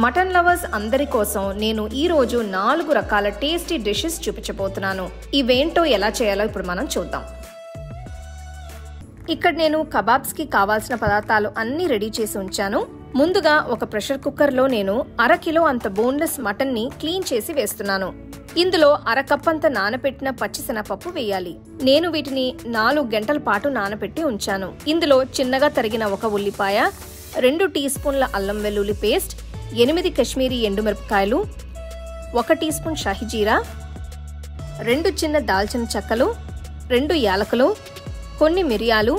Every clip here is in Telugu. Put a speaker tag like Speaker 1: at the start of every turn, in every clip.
Speaker 1: మటన్ లవర్స్ అందరి కోసం నేను ఈరోజు 4 రకాల టేస్టీ డిషెస్ చూపించబోతున్నాను. ఇవేంటో ఎలా చేయాలో ఇప్పుడు మనం చూద్దాం. ఇక్కడ నేను కబాబ్స్కి కావాల్సిన పదార్థాలు అన్నీ రెడీ చేసి ఉంచాను. ముందుగా ఒక ప్రెషర్ కుక్కర్లో నేను 1/2 కిలో అంత బోన్లెస్ మటన్ని క్లీన్ చేసి వేస్తున్నాను. ఇందులో 1/2 కప్ అంత నానబెట్టిన పచ్చిశనగపప్పు వేయాలి. నేను వీటిని 4 గంటల పాటు నానబెట్టి ఉంచాను. ఇందులో చిన్నగా తరిగిన 1 ఉల్లిపాయ, 2 టీ స్పూన్ల అల్లం వెల్లుల్లి పేస్ట్, 8 కాశ్మీరీ ఎండుమిరపకాయలు, 1 టీ స్పూన్ షాహీజీరా, 2 చిన్న దాల్చిన చెక్కలు, 2 యాలకులు, కొన్ని మిరియాలు,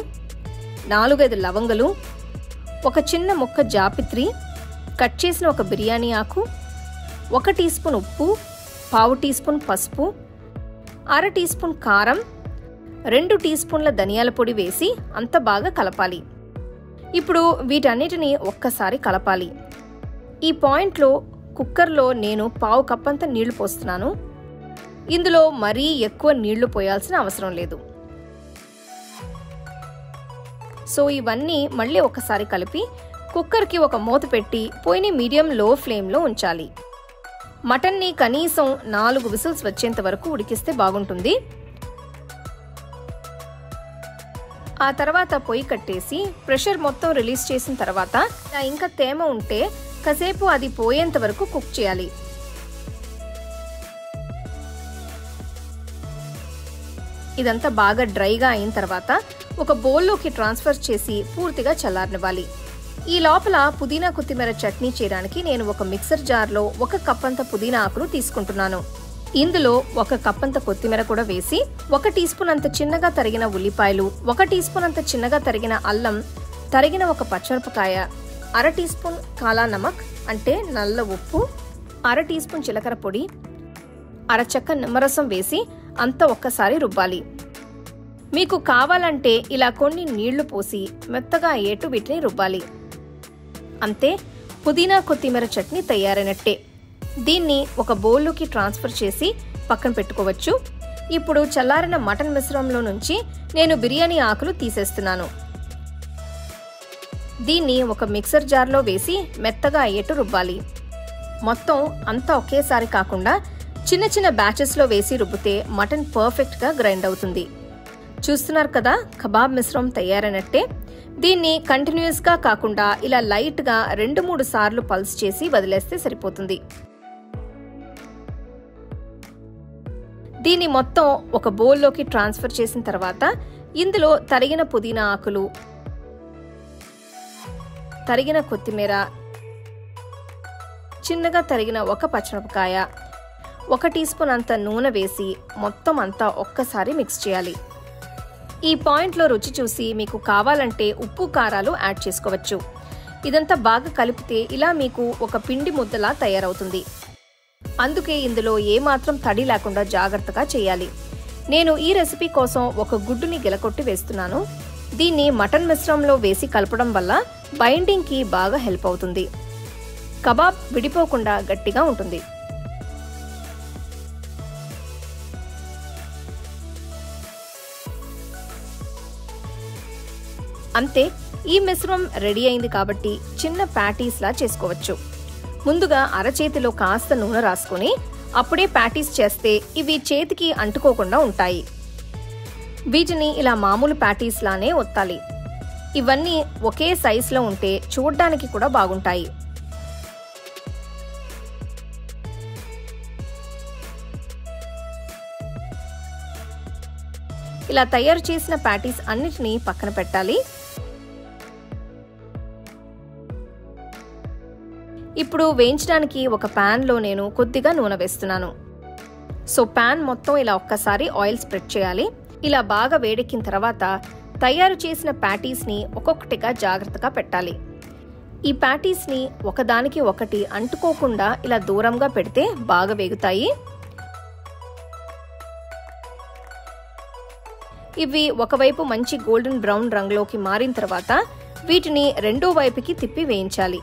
Speaker 1: 4-5 లవంగలు, 1 చిన్న ముక్క జాపిత్రి, కట్ చేసిన 1 బిర్యానీ ఆకు, 1 టీ స్పూన్ ఉప్పు, 1/2 టీ స్పూన్ పసుపు, 1/2 టీ స్పూన్ కారం, 2 టీ స్పూన్ల ధనియాల పొడి వేసి అంత బాగా కలపాలి. ఇప్పుడు వీటన్నిటిని ఒక్కసారి కలపాలి. ఈ పాయింట్లో కుక్కర్లో నేను 1/2 కప్ అంత నీళ్లు పోస్తున్నాను. ఇందులో మరీ ఎక్కువ నీళ్లు పోయాల్సిన అవసరం లేదు. సో ఇవన్నీ మళ్ళీ ఒకసారి కలిపి కుక్కర్కి ఒక మూత పెట్టి పొయ్యిని మీడియం లో ఫ్లేమ్లో ఉంచాలి. మటన్ని కనీసం 4 విజిల్స్ వచ్చేంత వరకు ఉడికిస్తే బాగుంటుంది. ఆ తర్వాత పొయ్యి కట్టేసి ప్రెషర్ మొత్తం రిలీజ్ చేసిన తర్వాత ఇంకా తేమ ఉంటే కాసేపు అది పోయేంత వరకు కుక్ చేయాలి. ఇదంతా బాగా డ్రైగా అయిన తర్వాత ఒక బౌల్లోకి ట్రాన్స్ఫర్ చేసి పూర్తిగా చల్లారనివ్వాలి. ఈ లోపల పుదీనా కొత్తిమీర చట్నీ చేయడానికి నేను ఒక మిక్సర్ జార్లో 1 కప్ అంత పుదీనా ఆకులు తీసుకుంటున్నాను. ఇందులో 1 కప్ అంత కొత్తిమీర కూడా వేసి 1 టీ స్పూన్ అంత చిన్నగా తరిగిన ఉల్లిపాయలు, 1 టీ స్పూన్ అంత చిన్నగా తరిగిన అల్లం, తరిగిన 1 పచ్చిమిరపకాయ, 1/2 టీ స్పూన్ కాలా నమక్ అంటే నల్ల ఉప్పు, 1/2 టీ స్పూన్ జీలకర్ర పొడి, 1/2 చెక్క నిమ్మరసం వేసి అంతా ఒక్కసారి రుబ్బాలి. మీకు కావాలంటే ఇలా కొన్ని నీళ్లు పోసి మెత్తగా అయ్యేట్టు వీటిని రుబ్బాలి. అంతే, పుదీనా కొత్తిమీర చట్నీ తయారైనట్టే. దీన్ని ఒక బౌల్లోకి ట్రాన్స్ఫర్ చేసి పక్కన పెట్టుకోవచ్చు. ఇప్పుడు చల్లారిన మటన్ మిశ్రమంలో నుంచి నేను బిర్యానీ ఆకులు తీసేస్తున్నాను. దీన్ని ఒక మిక్సర్ జార్లో వేసి మెత్తగా అయ్యేట్టు రుబ్బాలి. మొత్తం అంతా ఒకేసారి కాకుండా చిన్న చిన్న బ్యాచెస్లో వేసి రుబ్బితే మటన్ పర్ఫెక్ట్గా గ్రైండ్ అవుతుంది. చూస్తున్నారు కదా, కబాబ్ మిశ్రమం తయారైనట్టే. దీన్ని కంటిన్యూస్గా కాకుండా ఇలా లైట్గా 2-3 సార్లు పల్స్ చేసి వదిలేస్తే సరిపోతుంది. దీన్ని మొత్తం ఒక బౌల్లోకి ట్రాన్స్ఫర్ చేసిన తర్వాత ఇందులో తరిగిన పుదీనా ఆకులు, తరిగిన కొత్తిమీర, చిన్నగా తరిగిన 1 పచ్చిమిరపకాయ, 1 టీ స్పూన్ అంత నూనె వేసి మొత్తం అంతా ఒక్కసారి మిక్స్ చేయాలి. ఈ పాయింట్లో రుచి చూసి మీకు కావాలంటే ఉప్పు కారాలు యాడ్ చేసుకోవచ్చు. ఇదంతా బాగా కలిపితే ఇలా మీకు ఒక పిండి ముద్దలా తయారవుతుంది. అందుకే ఇందులో ఏమాత్రం తడి లేకుండా జాగ్రత్తగా చేయాలి. నేను ఈ రెసిపీ కోసం 1 గుడ్డుని గిలకొట్టి వేస్తున్నాను. దీన్ని మటన్ మిశ్రమంలో వేసి కలపడం వల్ల బైండింగ్కి బాగా హెల్ప్ అవుతుంది. కబాబ్ విడిపోకుండా గట్టిగా ఉంటుంది. అంతే, ఈ మిశ్రమం రెడీ అయింది కాబట్టి చిన్న ప్యాటీస్లా చేసుకోవచ్చు. ముందుగా అరచేతిలో కాస్త నూనె రాసుకొని అప్పుడే ప్యాటీస్ చేస్తే ఇవి చేతికి అంటుకోకుండా ఉంటాయి. వీటిని ఇలా మామూలు ప్యాటీస్ లానే ఒత్తాలి. ఇవన్నీ ఒకే సైజులో ఉంటే చూడ్డానికి కూడా బాగుంటాయి. ఇలా తయారు చేసిన ప్యాటీస్ అన్నిటినీ పక్కన పెట్టాలి. ఇప్పుడు వేయించడానికి ఒక ప్యాన్లో నేను కొద్దిగా నూనె వేస్తున్నాను. సో ప్యాన్ మొత్తం ఇలా ఒక్కసారి ఆయిల్ స్ప్రెడ్ చేయాలి. ఇలా బాగా వేడెక్కిన తర్వాత తయారు చేసిన ప్యాటీస్ని ఒక్కొక్కటిగా జాగ్రత్తగా పెట్టాలి. ఈ ప్యాటీస్ని ఒకదానికి ఒకటి అంటుకోకుండా ఇలా దూరంగా పెడితే బాగా వేగుతాయి. ఇవి ఒకవైపు మంచి గోల్డెన్ బ్రౌన్ రంగులోకి మారిన తర్వాత వీటిని రెండో వైపుకి తిప్పి వేయించాలి.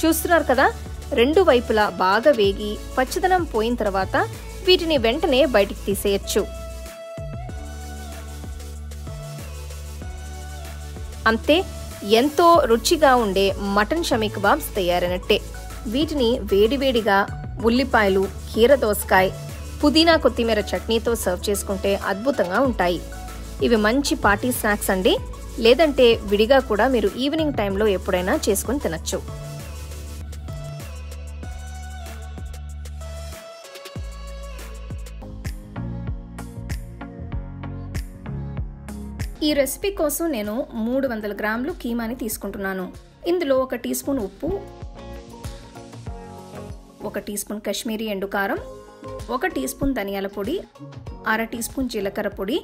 Speaker 1: చూస్తున్నారు కదా, రెండు వైపులా బాగా వేగి పచ్చదనం పోయిన తర్వాత వీటిని వెంటనే బయటికి తీసేయచ్చు. అంతే, ఎంతో రుచిగా ఉండే మటన్ షమీ కబాబ్స్ తయారైనట్టే. వీటిని వేడివేడిగా ఉల్లిపాయలు, కీర దోసకాయ, పుదీనా కొత్తిమీర చట్నీతో సర్వ్ చేసుకుంటే అద్భుతంగా ఉంటాయి. ఇవి మంచి పార్టీ స్నాక్స్ అండి. లేదంటే విడిగా కూడా మీరు ఈవినింగ్ టైంలో ఎప్పుడైనా చేసుకుని తినచ్చు. ఈ రెసిపీ కోసం నేను 300 గ్రాములు కీమాని తీసుకుంటున్నాను. ఇందులో 1 టీ స్పూన్ ఉప్పు, 1 టీ స్పూన్ కాశ్మీరీ ఎండు కారం, 1 టీ స్పూన్ ధనియాల పొడి, 1/2 టీ స్పూన్ జీలకర్ర పొడి,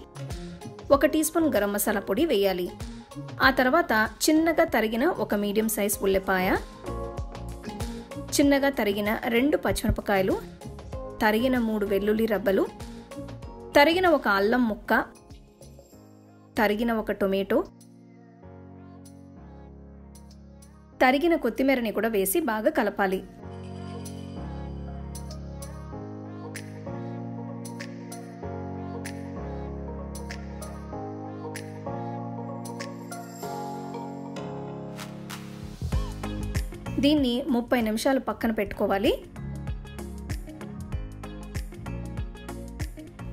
Speaker 1: 1 టీ స్పూన్ గరం మసాలా పొడి వేయాలి. ఆ తర్వాత చిన్నగా తరిగిన 1 మీడియం సైజ్ ఉల్లిపాయ, చిన్నగా తరిగిన 2 పచ్చిమిరపకాయలు, తరిగిన 3 వెల్లుల్లి రబ్బలు, తరిగిన 1 అల్లం ముక్క, తరిగిన 1 టొమాటో, తరిగిన కొత్తిమీరని కూడా వేసి బాగా కలపాలి. దీన్ని 30 నిమిషాలు పక్కన పెట్టుకోవాలి.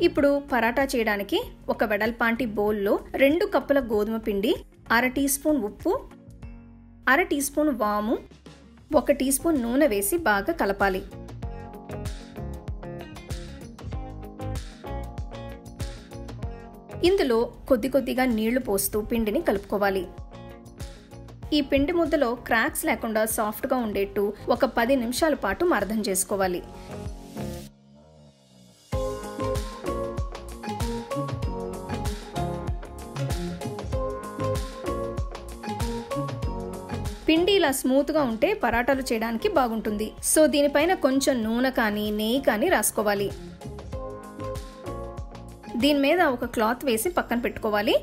Speaker 1: ఇప్పుడు పరాటా చేయడానికి ఒక వెడల్పాంటి బౌల్లో 2 కప్పుల గోధుమ పిండి, 1/2 టీ స్పూన్ ఉప్పు, 1/2 టీ స్పూన్ వాము, 1 టీ స్పూన్ నూనె వేసి బాగా కలపాలి. ఇందులో కొద్దిగా నీళ్లు పోస్తూ పిండిని కలుపుకోవాలి. ఈ పిండి ముద్దలో క్రాక్స్ లేకుండా సాఫ్ట్గా ఉండేట్టు ఒక 10 నిమిషాల పాటు మర్దం చేసుకోవాలి. పిండి ఇలా స్మూత్గా ఉంటే పరాటాలు చేయడానికి బాగుంటుంది. సో దీనిపైన కొంచెం నూనె కానీ నెయ్యి కానీ రాసుకోవాలి. దీని మీద ఒక క్లాత్ వేసి పక్కన పెట్టుకోవాలి.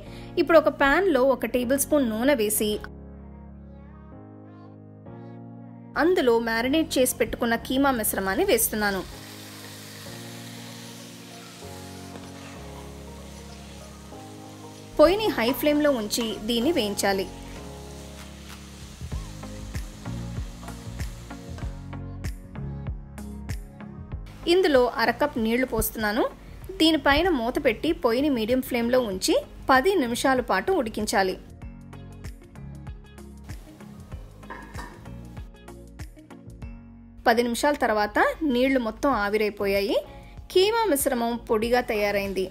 Speaker 1: ఇప్పుడు ఒక ప్యాన్ లో 1 టేబుల్ స్పూన్ నూనె వేసి అందులో మ్యారినేట్ చేసి పెట్టుకున్న కీమా మిశ్రమాన్ని వేస్తున్నాను. పొయ్యిని హై ఫ్లేమ్ లో ఉంచి దీన్ని వేయించాలి. ఇందులో 1/2 కప్ నీళ్లు పోస్తున్నాను. దీనిపైన మూత పెట్టి పొయ్యిని మీడియం ఫ్లేమ్ లో ఉంచి 10 నిమిషాల పాటు ఉడికించాలి. పది నిమిషాల తర్వాత నీళ్లు మొత్తం ఆవిరైపోయాయి. కీమా మిశ్రమం పొడిగా తయారైంది.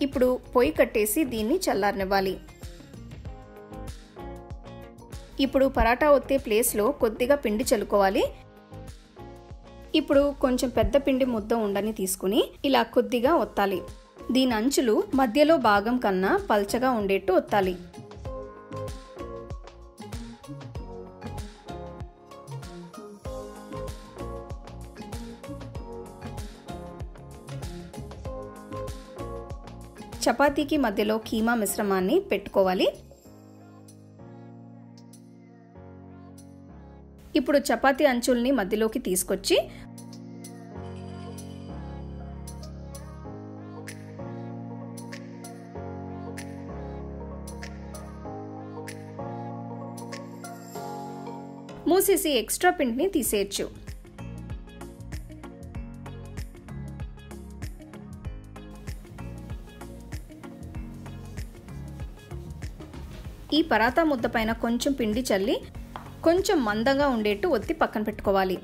Speaker 1: ఇప్పుడు పొయ్యి కట్టేసి దీన్ని చల్లారనివ్వాలి. ఇప్పుడు పరాటా ఒత్తే ప్లేస్లో కొద్దిగా పిండి చల్లుకోవాలి. ఇప్పుడు కొంచెం పెద్ద పిండి ముద్ద ఉండని తీసుకుని ఇలా కొద్దిగా ఒత్తాలి. దీని అంచులు మధ్యలో భాగం కన్నా పల్చగా ఉండేట్టు ఒత్తాలి. చపాతీకి మధ్యలో కీమా మిశ్రమాన్ని పెట్టుకోవాలి. ఇప్పుడు చపాతీ అంచుల్ని మధ్యలోకి తీసుకొచ్చి మూసేసి ఎక్స్ట్రా పిండిని తీసేయచ్చు. ఈ పరాటా ముద్ద పైన కొంచెం పిండి చల్లి కొంచెం మందంగా ఉండేట్టు ఒత్తి పక్కన పెట్టుకోవాలి.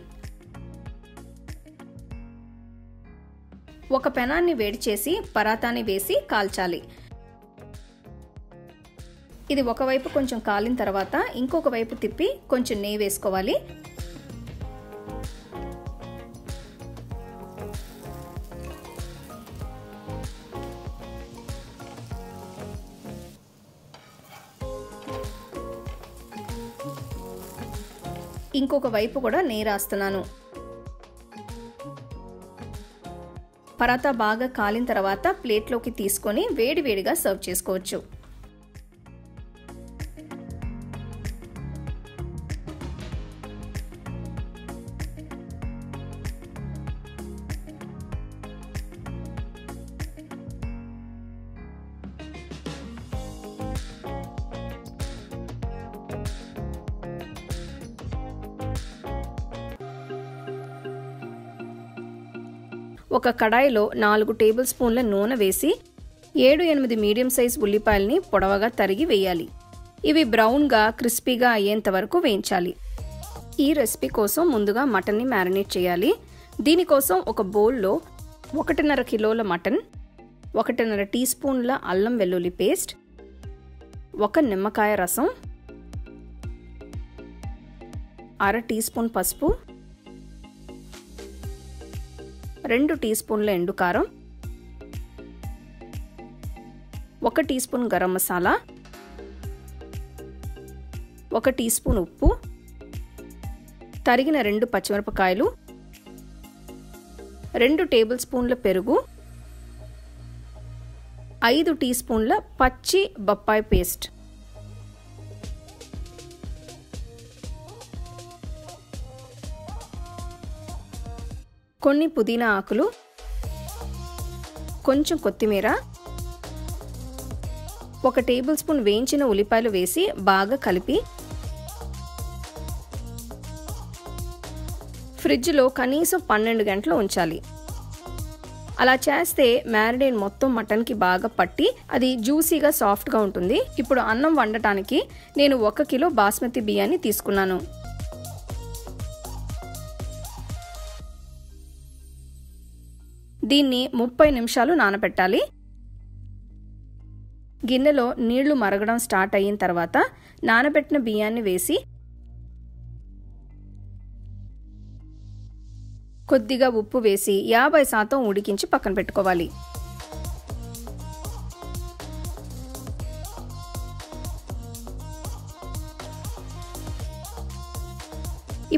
Speaker 1: ఒక పెనాన్ని వేడి చేసి పరాటాని వేసి కాల్చాలి. ఇది ఒకవైపు కొంచెం కాలిన తర్వాత ఇంకొక వైపు తిప్పి కొంచెం నెయ్యి వేసుకోవాలి. ఇంకొక వైపు కూడా నెయ్యి రాస్తున్నాను. పరాటా బాగా కాలిన తర్వాత ప్లేట్లోకి తీసుకొని వేడివేడిగా సర్వ్ చేసుకోవచ్చు. ఒక కడాయిలో 4 టేబుల్ స్పూన్ల నూనె వేసి 7-8 మీడియం సైజ్ ఉల్లిపాయల్ని పొడవగా తరిగి వేయాలి. ఇవి బ్రౌన్గా క్రిస్పీగా అయ్యేంత వరకు వేయించాలి. ఈ రెసిపీ కోసం ముందుగా మటన్ని మ్యారినేట్ చేయాలి. దీనికోసం ఒక బౌల్లో 1.5 కిలోల మటన్, 1.5 టీ స్పూన్ల అల్లం వెల్లుల్లి పేస్ట్, 1 నిమ్మకాయ రసం, 1/2 టీ స్పూన్ పసుపు, 2 టీ స్పూన్ల ఎండుకారం, 1 teaspoon garam masala, 1 teaspoon ఉప్పు, తరిగిన 2 పచ్చిమిరపకాయలు, 2 టేబుల్ స్పూన్ల పెరుగు, 5 టీ స్పూన్ల పచ్చి బొప్పాయి పేస్ట్. కొన్ని పుదీనా ఆకులు, కొంచెం కొత్తిమీర, 1 టేబుల్ స్పూన్ వేయించిన ఉల్లిపాయలు వేసి బాగా కలిపి ఫ్రిడ్జ్లో కనీసం 12 గంటలు ఉంచాలి. అలా చేస్తే మ్యారినేట్ మొత్తం మటన్కి బాగా పట్టి అది జ్యూసీగా సాఫ్ట్గా ఉంటుంది. ఇప్పుడు అన్నం వండటానికి నేను 1 కిలో బాస్మతి బియ్యాన్ని తీసుకున్నాను. దీన్ని 30 నిమిషాలు నానబెట్టాలి. గిన్నెలో నీళ్లు మరగడం స్టార్ట్ అయిన తర్వాత నానబెట్టిన బియ్యాన్ని వేసి కొద్దిగా ఉప్పు వేసి 50% ఉడికించి పక్కన పెట్టుకోవాలి.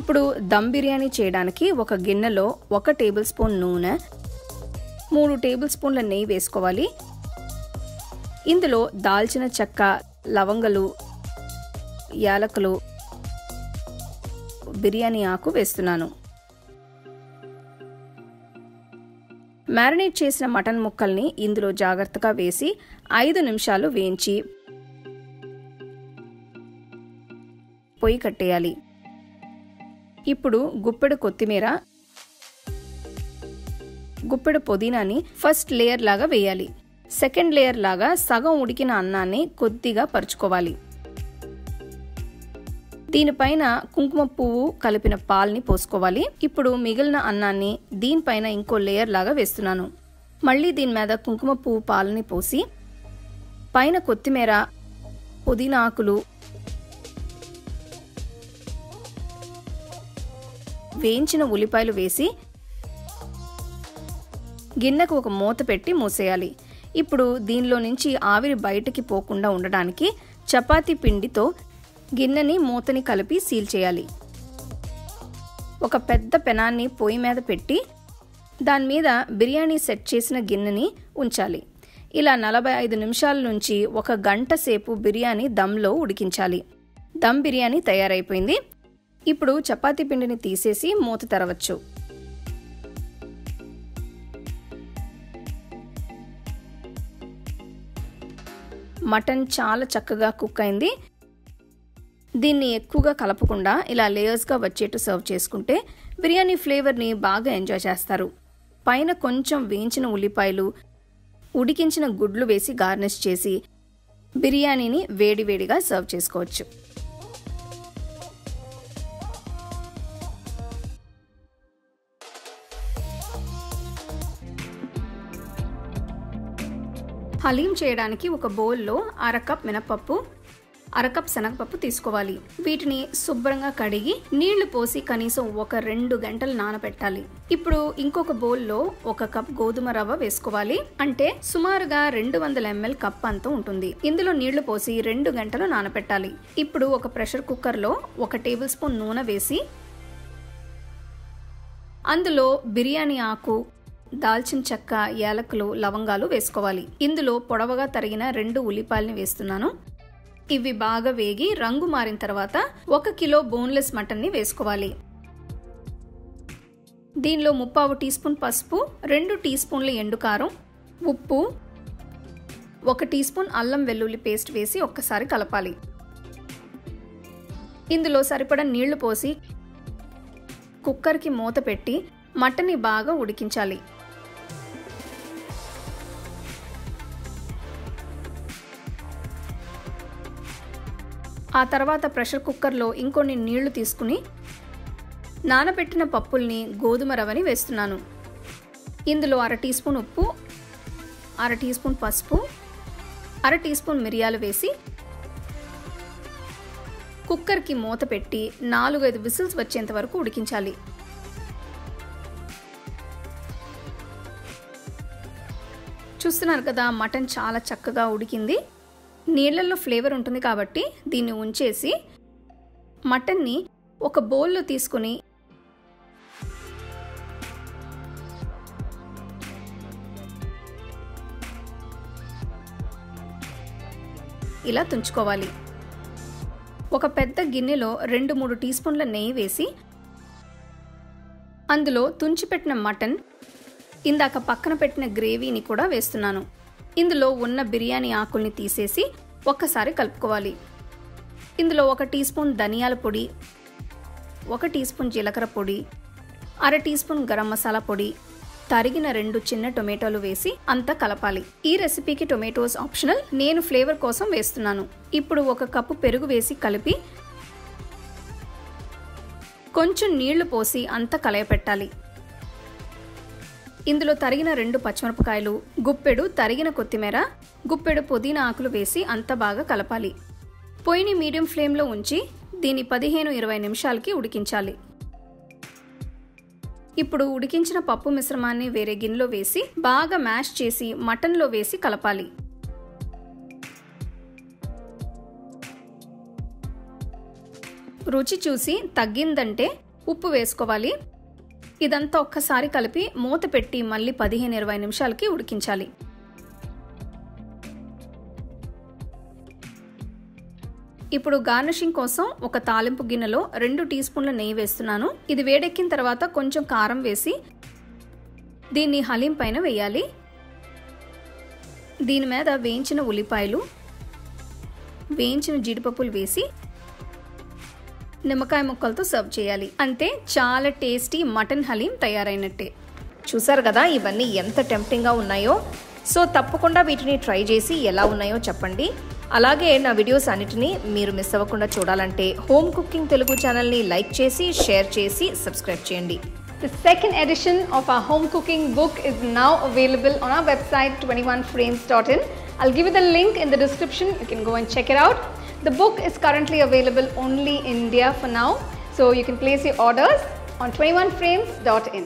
Speaker 1: ఇప్పుడు దమ్ బిర్యానీ చేయడానికి ఒక గిన్నెలో 1 టేబుల్ స్పూన్ నూనె, 3 టేబుల్ స్పూన్ల నెయ్యి వేసుకోవాలి. ఇందులో దాల్చిన చెక్క, లవంగలు, యాలకులు, బిర్యానీ ఆకు వేస్తున్నాను. మ్యారినేట్ చేసిన మటన్ ముక్కల్ని ఇందులో జాగ్రత్తగా వేసి 5 నిమిషాలు వేయించి పొయ్యి కట్టేయాలి. ఇప్పుడు గుప్పెడు కొత్తిమీర, గుప్పెడు పుదీనాని ఫస్ట్ లేయర్ లాగా వేయాలి. సెకండ్ లేయర్ లాగా సగం ఉడికిన అన్నాన్ని కొద్దిగా పరుచుకోవాలి. దీనిపైన కుంకుమ పువ్వు కలిపిన పాల్ని పోసుకోవాలి. ఇప్పుడు మిగిలిన అన్నాన్ని దీనిపైన ఇంకో లేయర్ లాగా వేస్తున్నాను. మళ్ళీ దీని మీద కుంకుమ పువ్వు పాలని పోసి పైన కొత్తిమీర, పుదీనా ఆకులు, వేయించిన ఉల్లిపాయలు వేసి గిన్నెకు ఒక మూత పెట్టి మూసేయాలి. ఇప్పుడు దీనిలో నుంచి ఆవిరి బయటికి పోకుండా ఉండడానికి చపాతీ పిండితో గిన్నెని మూతని కలిపి సీల్ చేయాలి. ఒక పెద్ద పెనాన్ని పొయ్యి మీద పెట్టి దాని మీద బిర్యానీ సెట్ చేసిన గిన్నెని ఉంచాలి. ఇలా 45 నిమిషాల నుంచి 1 గంట సేపు బిర్యానీ దమ్లో ఉడికించాలి. దమ్ బిర్యానీ తయారైపోయింది. ఇప్పుడు చపాతీ పిండిని తీసేసి మూత తెరవచ్చు. మటన్ చాలా చక్కగా కుక్ అయింది. దీన్ని ఎక్కువగా కలపకుండా ఇలా లేయర్స్గా వచ్చేట్టు సర్వ్ చేసుకుంటే బిర్యానీ ఫ్లేవర్ని బాగా ఎంజాయ్ చేస్తారు. పైన కొంచెం వేయించిన ఉల్లిపాయలు, ఉడికించిన గుడ్లు వేసి గార్నిష్ చేసి బిర్యానీని వేడివేడిగా సర్వ్ చేసుకోవచ్చు. హలీం చేయడానికి ఒక బౌల్లో 1/2 కప్ మినపప్పు, 1/2 కప్ శనగపప్పు తీసుకోవాలి. వీటిని శుభ్రంగా కడిగి నీళ్లు పోసి కనీసం 1-2 గంటలు నానబెట్టాలి. ఇప్పుడు ఇంకొక బౌల్లో 1 కప్ గోధుమ రవ్వ వేసుకోవాలి. అంటే సుమారుగా 200 ml కప్ అంత ఉంటుంది. ఇందులో నీళ్లు పోసి 2 గంటలు నానబెట్టాలి. ఇప్పుడు ఒక ప్రెషర్ కుక్కర్లో 1 టేబుల్ స్పూన్ నూనె వేసి అందులో బిర్యానీ ఆకు, దాల్చిన చెక్క, యాలకులు, లవంగాలు వేసుకోవాలి. ఇందులో పొడవుగా తరిగిన 2 ఉల్లిపాయల్ని వేస్తున్నాను. ఇవి బాగా వేగి రంగు మారిన తర్వాత 1 కిలో బోన్లెస్ మటన్ ని వేసుకోవాలి. దీనిలో 3/4 టీ స్పూన్ పసుపు, 2 టీ స్పూన్ల ఎండుకారం, ఉప్పు, 1 టీ స్పూన్ అల్లం వెల్లుల్లి పేస్ట్ వేసి ఒక్కసారి కలపాలి. ఇందులో సరిపడా నీళ్లు పోసి కుక్కర్కి మూత పెట్టి మటన్ని బాగా ఉడికించాలి. ఆ తర్వాత ప్రెషర్ కుక్కర్లో ఇంకొన్ని నీళ్లు తీసుకుని నానబెట్టిన పప్పుల్ని గోధుమ రవ్వని వేస్తున్నాను. ఇందులో 1/2 టీ స్పూన్ ఉప్పు, 1/2 టీ స్పూన్ పసుపు, 1/2 టీ స్పూన్ మిరియాలు వేసి కుక్కర్కి మూత పెట్టి 4-5 విసిల్స్ వచ్చేంత వరకు ఉడికించాలి. చూస్తున్నారు కదా, మటన్ చాలా చక్కగా ఉడికింది. నీళ్ళల్లో ఫ్లేవర్ ఉంటుంది కాబట్టి దీన్ని ఉంచేసి మటన్ని ఒక బౌల్లో తీసుకుని ఇలా తుంచుకోవాలి. ఒక పెద్ద గిన్నెలో 2-3 టీ స్పూన్ల నెయ్యి వేసి అందులో తుంచిపెట్టిన మటన్, ఇందాక పక్కన పెట్టిన గ్రేవీని కూడా వేస్తున్నాను. ఇందులో ఉన్న బిర్యానీ ఆకుల్ని తీసేసి ఒక్కసారి కలుపుకోవాలి. ఇందులో 1 టీ స్పూన్ ధనియాల పొడి, 1 టీ స్పూన్ జీలకర్ర పొడి, 1/2 టీ స్పూన్ గరం మసాలా పొడి, తరిగిన 2 చిన్న టొమాటోలు వేసి అంతా కలపాలి. ఈ రెసిపీకి టొమాటోస్ ఆప్షనల్, నేను ఫ్లేవర్ కోసం వేస్తున్నాను. ఇప్పుడు 1 కప్పు పెరుగు వేసి కలిపి కొంచెం నీళ్లు పోసి అంతా కలయపెట్టాలి. ఇందులో తరిగిన 2 పచ్చిమిరపకాయలు, గుప్పెడు తరిగిన కొత్తిమీర, గుప్పెడు పుదీనా ఆకులు వేసి అంతా బాగా కలపాలి. పొయ్యిని మీడియం ఫ్లేమ్లో ఉంచి దీన్ని 15-20 నిమిషాలకి ఉడికించాలి. ఇప్పుడు ఉడికించిన పప్పు మిశ్రమాన్ని వేరే గిన్నెలో వేసి బాగా మ్యాష్ చేసి మటన్లో వేసి కలపాలి. రుచి చూసి తగ్గిందంటే ఉప్పు వేసుకోవాలి. ఇదంతా ఒక్కసారి కలిపి మూత పెట్టి మళ్ళీ 15-20 నిమిషాలకి ఉడికించాలి. ఇప్పుడు గార్నిషింగ్ కోసం ఒక తాలింపు గిన్నెలో 2 టీ స్పూన్ల నెయ్యి వేస్తున్నాను. ఇది వేడెక్కిన తర్వాత కొంచెం కారం వేసి దీన్ని హలీం పైన వేయాలి. దీని మీద వేయించిన ఉల్లిపాయలు, వేయించిన జీడిపప్పులు వేసి నిమ్మకాయ ముక్కలతో సర్వ్ చేయాలి. అంతే, చాలా టేస్టీ మటన్ హలీం తయారైనట్టే. చూసారు కదా ఇవన్నీ ఎంత టెంప్టింగ్గా ఉన్నాయో. సో తప్పకుండా వీటిని ట్రై చేసి ఎలా ఉన్నాయో చెప్పండి. అలాగే నా వీడియోస్ అన్నిటినీ మీరు మిస్ అవ్వకుండా చూడాలంటే హోమ్ కుకింగ్ తెలుగు ఛానల్ని లైక్ చేసి, షేర్ చేసి, సబ్స్క్రైబ్ చేయండి.
Speaker 2: The second edition of our home cooking book is now available on our website 21frames.in. I'll give you the link in the description. You can go and check it out. The book is currently available only in India for now, so you can place your orders on 21frames.in.